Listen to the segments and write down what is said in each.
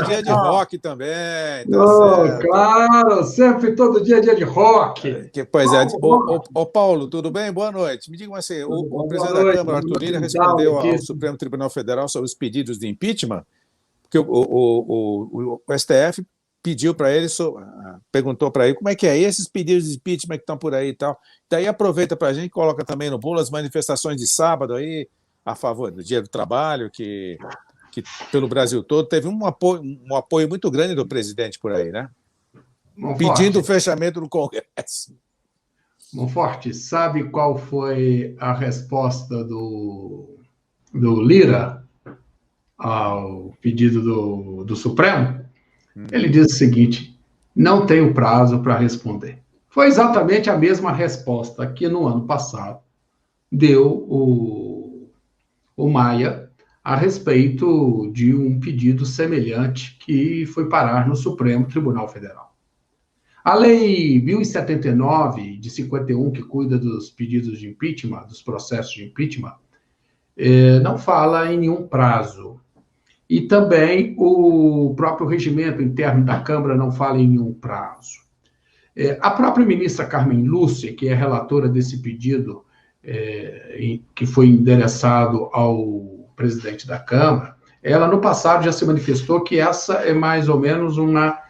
dia de rock também, tá Oh, certo. claro, sempre, todo dia é dia de rock. Pois é. Vamos, vamos. Ô, Paulo, tudo bem? Boa noite. Me diga assim, Tudo o bom? Boa presidente da noite, Câmara, vamos Arthur no Lira, quintal respondeu ao aqui. Supremo Tribunal Federal sobre os pedidos de impeachment, porque o STF pediu para ele, perguntou para ele como é que é esses pedidos de impeachment que estão por aí e tal. Daí aproveita para a gente, coloca também no bolo as manifestações de sábado aí, a favor do Dia do Trabalho, que pelo Brasil todo teve um apoio muito grande do presidente por aí, né? Pedindo Monforte, o fechamento do Congresso. Monforte, sabe qual foi a resposta do Lira ao pedido do Supremo? Ele diz o seguinte: não tenho prazo para responder. Foi exatamente a mesma resposta que no ano passado deu o Maia a respeito de um pedido semelhante que foi parar no Supremo Tribunal Federal. A Lei 1079, de 51, que cuida dos pedidos de impeachment, dos processos de impeachment, não fala em nenhum prazo. E também o próprio regimento interno da Câmara não fala em nenhum prazo. A própria ministra Carmen Lúcia, que é relatora desse pedido, que foi endereçado ao presidente da Câmara, ela no passado já se manifestou que essa é mais ou menos uma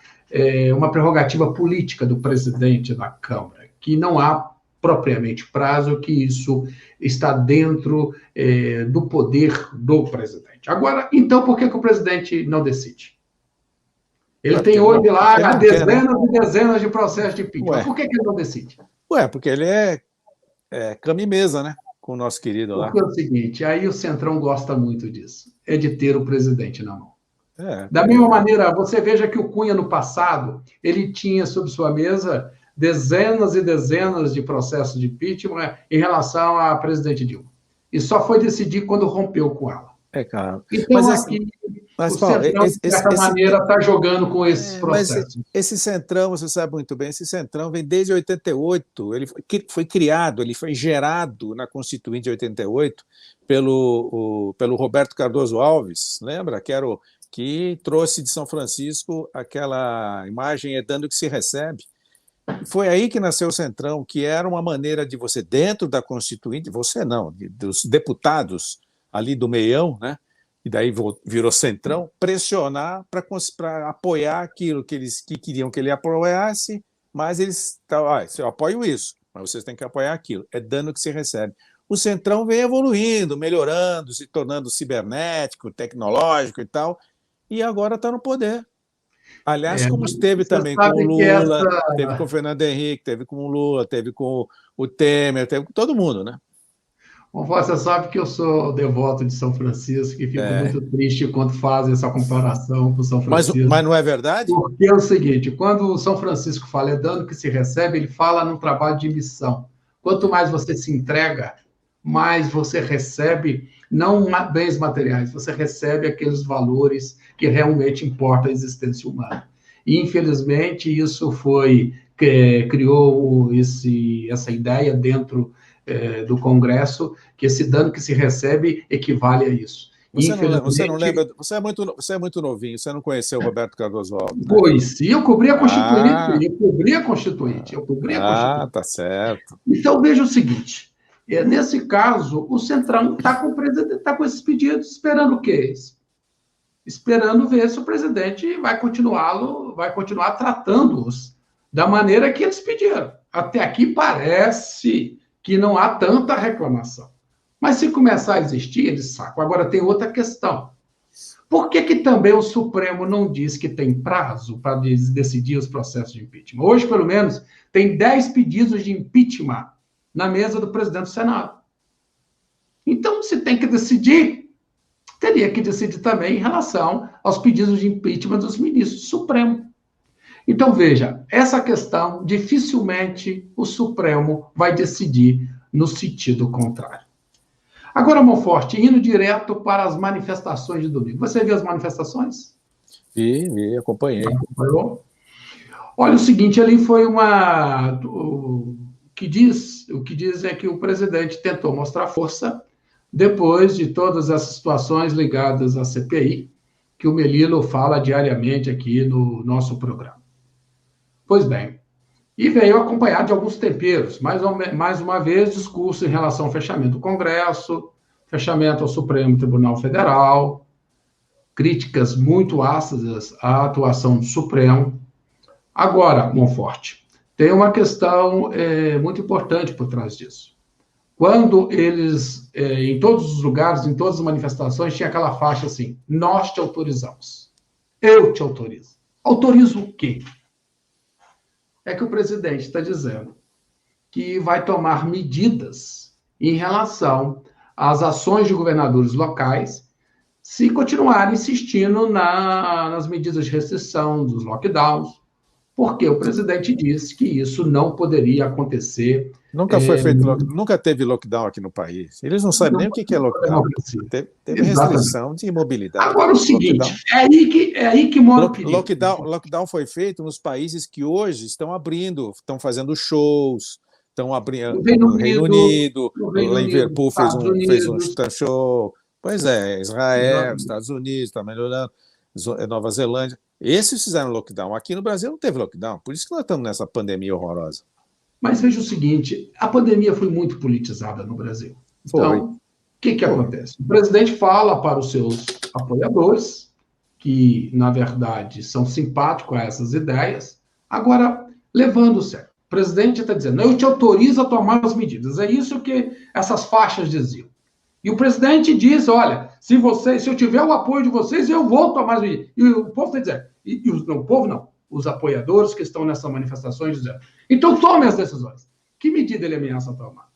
prerrogativa política do presidente da Câmara, que não há propriamente prazo, que isso está dentro do poder do presidente. Agora, então, por que o presidente não decide? Ele tem hoje lá dezenas e dezenas de processos de impeachment. Por que ele não decide? Porque ele é cama-e-mesa, né? Com o nosso querido lá. Porque é o seguinte, aí o Centrão gosta muito disso, é de ter o presidente na mão. Da mesma maneira, você veja que o Cunha, no passado, ele tinha sob sua mesa dezenas e dezenas de processos de impeachment em relação à presidente Dilma. E só foi decidir quando rompeu com ela. Cara. Então, o Centrão, de certa maneira, está jogando com esses processos. Mas esse Centrão, você sabe muito bem, esse Centrão vem desde 88, ele foi criado, ele foi gerado na Constituinte de 88 pelo Roberto Cardoso Alves, lembra? Que trouxe de São Francisco aquela imagem dando que se recebe. Foi aí que nasceu o Centrão, que era uma maneira de você, dentro da Constituinte, você não, dos deputados ali do meião, né? E daí virou Centrão, pressionar para apoiar aquilo que eles queriam que ele apoiasse, mas eles eu apoio isso, mas vocês têm que apoiar aquilo. É dano que se recebe. O Centrão vem evoluindo, melhorando, se tornando cibernético, tecnológico e tal, e agora está no poder. Aliás, como esteve também com o Lula, teve com o Fernando Henrique, teve com o Lula, teve com o Temer, teve com todo mundo, né? Bom, você sabe que eu sou devoto de São Francisco e fico muito triste quando fazem essa comparação com São Francisco. Mas não é verdade? Porque é o seguinte, quando o São Francisco fala é dano que se recebe, ele fala num trabalho de missão. Quanto mais você se entrega, mais você recebe, não bens materiais, você recebe aqueles valores que realmente importam a existência humana. E, infelizmente, isso criou essa ideia dentro do Congresso, que esse dano que se recebe equivale a isso. Você não lembra? Você é muito novinho, você não conheceu o Roberto Cardoso Alves, né? Pois sim, eu cobri a Constituinte, eu cobri a Constituinte. Tá certo. Então, veja o seguinte, nesse caso, o Centrão está com esses pedidos, esperando o quê? Esperando ver se o presidente vai continuar tratando-os da maneira que eles pediram. Até aqui parece que não há tanta reclamação. Mas se começar a existir, eles sacam. Agora tem outra questão. Por que também o Supremo não diz que tem prazo para decidir os processos de impeachment? Hoje, pelo menos, tem 10 pedidos de impeachment na mesa do presidente do Senado. Então, se tem que decidir, teria que decidir também em relação aos pedidos de impeachment dos ministros do Supremo. Então, veja, essa questão, dificilmente o Supremo vai decidir no sentido contrário. Agora, Monforte, indo direto para as manifestações de domingo. Você viu as manifestações? Vi, acompanhei. Acompanhou? Olha, o seguinte, ali foi o que diz é que o presidente tentou mostrar força depois de todas as situações ligadas à CPI, que o Melilo fala diariamente aqui no nosso programa. Pois bem, e veio acompanhado de alguns temperos. Mais uma vez, discurso em relação ao fechamento do Congresso, fechamento ao Supremo Tribunal Federal, críticas muito ácidas à atuação do Supremo. Agora, Monforte, tem uma questão muito importante por trás disso. Quando eles, em todos os lugares, em todas as manifestações, tinha aquela faixa assim: nós te autorizamos. Eu te autorizo. Autorizo o quê? É que o presidente está dizendo que vai tomar medidas em relação às ações de governadores locais se continuarem insistindo nas medidas de restrição, dos lockdowns, porque o presidente disse que isso não poderia acontecer. Nunca foi feito, nunca teve lockdown aqui no país. Eles não sabem nem o que é lockdown. Teve restrição de mobilidade. Agora o seguinte, é aí que mora o perigo. Lockdown foi feito nos países que hoje estão abrindo, estão fazendo shows, estão abrindo no Reino Unido, Liverpool fez um show. Pois é, Israel, Estados Unidos está melhorando, Nova Zelândia. Esses fizeram lockdown. Aqui no Brasil não teve lockdown, por isso que nós estamos nessa pandemia horrorosa. Mas veja o seguinte, a pandemia foi muito politizada no Brasil. Então, o que acontece? O presidente fala para os seus apoiadores, que, na verdade, são simpáticos a essas ideias, agora, levando o sério. O presidente está dizendo, eu te autorizo a tomar as medidas. É isso que essas faixas diziam. E o presidente diz, olha, se eu tiver o apoio de vocês, eu vou tomar as medidas. E o povo está dizendo, os apoiadores que estão nessas manifestações dizendo, então tome as decisões. Que medida ele ameaça tomar?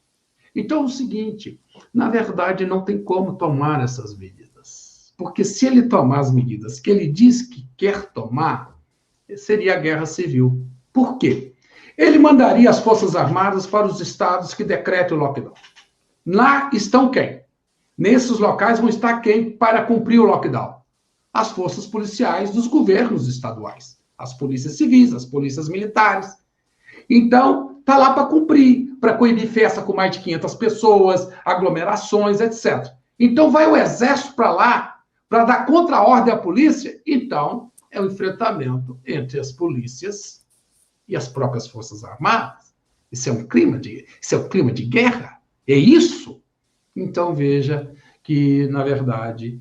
Então é o seguinte, na verdade não tem como tomar essas medidas, porque se ele tomar as medidas que ele diz que quer tomar, seria a guerra civil. Por quê? Ele mandaria as Forças Armadas para os estados que decretam o lockdown. Lá estão quem? Nesses locais vão estar quem para cumprir o lockdown? As forças policiais dos governos estaduais, as polícias civis, as polícias militares. Então, está lá para cumprir, para coibir festa com mais de 500 pessoas, aglomerações, etc. Então, vai o exército para lá para dar contra-ordem à polícia? Então, é o enfrentamento entre as polícias e as próprias Forças Armadas. Isso é um clima de guerra? É isso? Então, veja que, na verdade,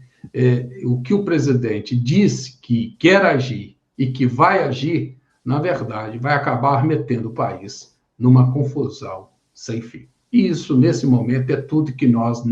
o que o presidente disse que quer agir e que vai agir, na verdade, vai acabar metendo o país numa confusão sem fim. E isso, nesse momento, é tudo que nós